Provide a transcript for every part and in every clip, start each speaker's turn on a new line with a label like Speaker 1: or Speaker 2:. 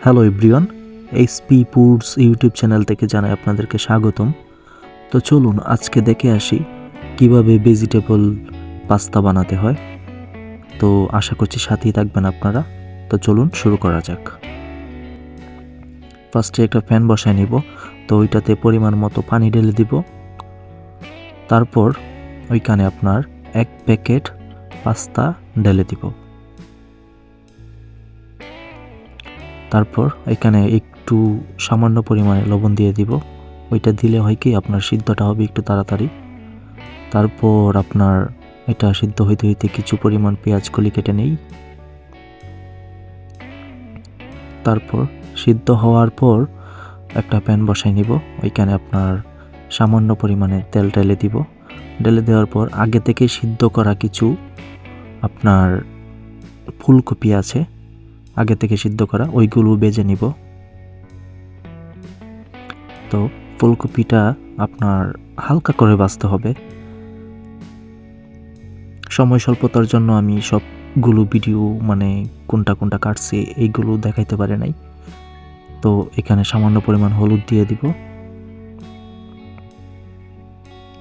Speaker 1: Hello everyone, HP foods YouTube channel থেকে জানাই আপনাদেরকে স্বাগতম। তো চলুন আজকে দেখে আসি কিভাবে ভেজিটেবল পাস্তা বানাতে হয়। তো আশা করছি সাথেই থাকবেন আপনারা। তো চলুন শুরু করা যাক। ফার্স্টে একটা প্যান বসায় নিব, তো ওইটাতে পরিমাণ মতো পানি ঢেলে দিব। তারপর ওইখানে আপনার 1 প্যাকেট পাস্তা ঢেলে দিব। তারপর এখানে একটু সামান্য পরিমাণে লবণ দিয়ে দিব। ওইটা দিলে হয় কি আপনার সিদ্ধটা হবে একটু তাড়াতাড়ি। তারপর আপনার এটা সিদ্ধ হইতে হইতে কিছু পরিমাণ পেঁয়াজ কলি কেটে নেই। তারপর সিদ্ধ হওয়ার পর একটা প্যান বসাই নিব। ওইখানে আপনার সামান্য পরিমাণে তেল ঢেলে দিব। ঢেলে দেওয়ার পর আগে থেকে সিদ্ধ করা কিছু আপনার ফুলকপি আছে, আগে থেকে সিদ্ধ করা, ওইগুলো ভেজে নিব। তো ফুলকপিটা আপনার হালকা করে ভাজতে হবে। সময় স্বল্পতার জন্য আমি সবগুলো ভিডিও কোনটা কোনটা কাটছি এইগুলো দেখাইতে পারে নাই। তো এখানে সামান্য পরিমাণ হলুদ দিয়ে দিব।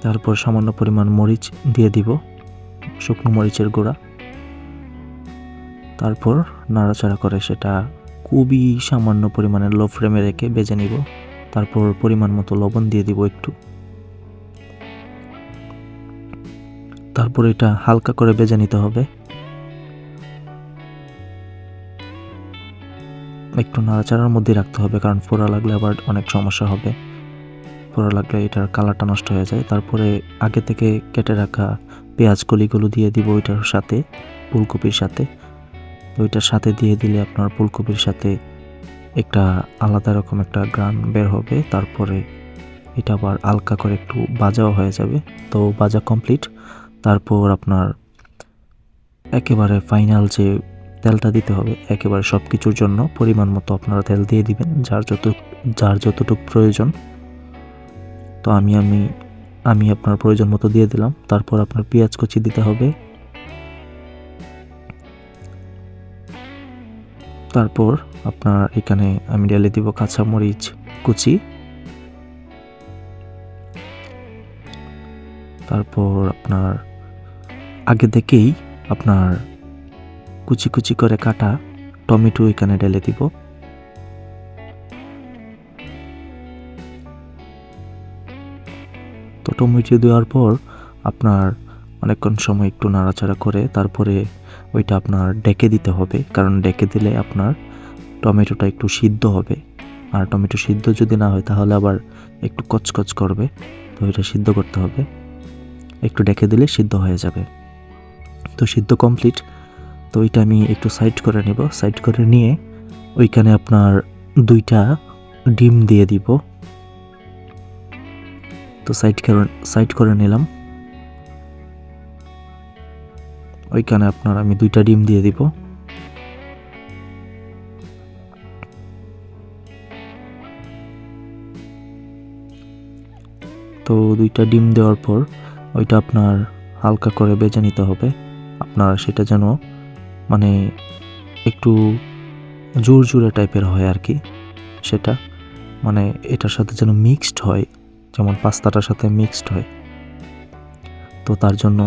Speaker 1: তারপর সামান্য পরিমাণ মরিচ দিয়ে দিব, শুকনো মরিচের গুঁড়া। তারপর নাড়াচাড়া করে সেটা খুবই সামান্য পরিমাণে লো ফ্লেমে রেখে ভেজে নিব। তারপর পরিমাণ মতো লবণ দিয়ে দিব একটু। তারপর এটা হালকা করে ভেজে নিতে হবে। একটু নাড়াচাড়ার মধ্যে রাখতে হবে, কারণ পোড়া লাগলে আবার অনেক সমস্যা হবে। পোড়া লাগলে এটার কালারটা নষ্ট হয়ে যায়। তারপরে আগে থেকে কেটে রাখা পেঁয়াজ কলিগুলো দিয়ে দিব ওইটার সাথে, ফুলকপির সাথে। তো ওইটার সাথে দিয়ে দিলে আপনার ফুলকপির সাথে একটা আলাদা রকম একটা গ্রান বের হবে। তারপরে এটা আবার হালকা করে একটু ভাজাও হয়ে যাবে। তো ভাজা কমপ্লিট। তারপর আপনার একেবারে ফাইনাল যে তেলটা দিতে হবে, একেবারে সব কিছুর জন্য পরিমাণ মতো আপনারা তেল দিয়ে দিবেন, যার যতটুকু প্রয়োজন। তো আমি আপনার প্রয়োজন মতো দিয়ে দিলাম। তারপর আপনার পেঁয়াজ কুচি দিতে হবে। তারপর আপনার এখানে আমি ঢেলে দিব কাঁচামরিচ কুচি। তারপর আপনার আগে থেকেই আপনার কুচি কুচি করে কাটা টমেটো এখানে ঢেলে দিব। তো টমেটো দেওয়ার পর আপনার অনেকক্ষণ সময় একটু নাড়াচাড়া করে তারপরে ওইটা আপনার ডেকে দিতে হবে, কারণ ডেকে দিলে আপনার টমেটোটা একটু সিদ্ধ হবে। আর টমেটো সিদ্ধ যদি না হয় তাহলে আবার একটু কচকচ করবে। তো এটা সিদ্ধ করতে হবে, একটু ডেকে দিলে সিদ্ধ হয়ে যাবে। তো সিদ্ধ কমপ্লিট। তো ওইটা আমি একটু সাইড করে নেব। সাইড করে নিয়ে ওইখানে আপনার 2টা ডিম দিয়ে দিব। তো সাইড করে নিলাম। ওইখানে আপনার আমি 2টা ডিম দিয়ে দিব। তো 2টা ডিম দেওয়ার পর ওইটা আপনার হালকা করে ভেজে নিতে হবে। আপনার সেটা যেন একটু জোরজোরে টাইপের হয় আর কি, সেটা এটার সাথে যেন মিক্সড হয়, যেমন পাস্তাটার সাথে মিক্সড হয়। তো তার জন্য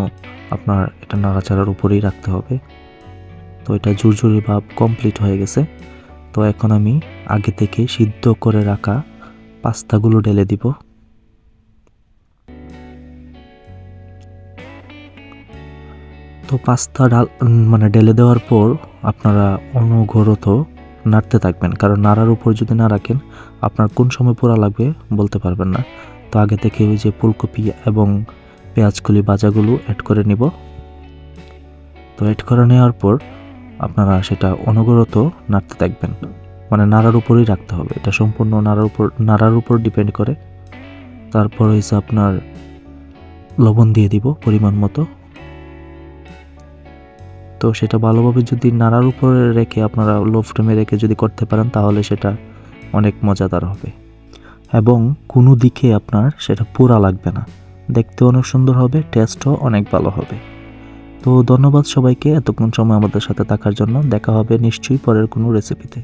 Speaker 1: আপনার এটা নাড়াচাড়ার উপরেই রাখতে হবে। তো এটা ঝুরঝুরি ভাব কমপ্লিট হয়ে গেছে। তো এখন আমি আগে থেকে সিদ্ধ করে রাখা পাস্তাগুলো ঢেলে দিব। তো পাস্তা ঢেলে দেওয়ার পর আপনারা অনবরত নাড়তে থাকবেন, কারণ নাড়ার উপর যদি না রাখেন আপনার কোন সময় পোড়া লাগবে বলতে পারবেন না। তো আগে থেকে ওই যে ফুলকপি এবং পেঁয়াজকলি ভাজাগুলো অ্যাড করে নিব। তো অ্যাড করে নেওয়ার পর আপনারা সেটা অনবরত নাড়তে থাকবেন, নাড়ার উপরেই রাখতে হবে। এটা সম্পূর্ণ নাড়ার উপর ডিপেন্ড করে। তারপর হচ্ছে আপনার লবণ দিয়ে দিব পরিমাণ মতো। তো সেটা ভালোভাবে যদি নাড়ার উপরে রেখে আপনারা লো ফ্লেমে রেখে যদি করতে পারেন তাহলে সেটা অনেক মজাদার হবে এবং কোনো দিকে আপনার সেটা পোড়া লাগবে না, দেখতে অনেক সুন্দর হবে, টেস্টও অনেক ভালো হবে। তো ধন্যবাদ সবাইকে এতক্ষণ সময় আমাদের সাথে থাকার জন্য। দেখা হবে নিশ্চয়ই পরের কোনো রেসিপিতে।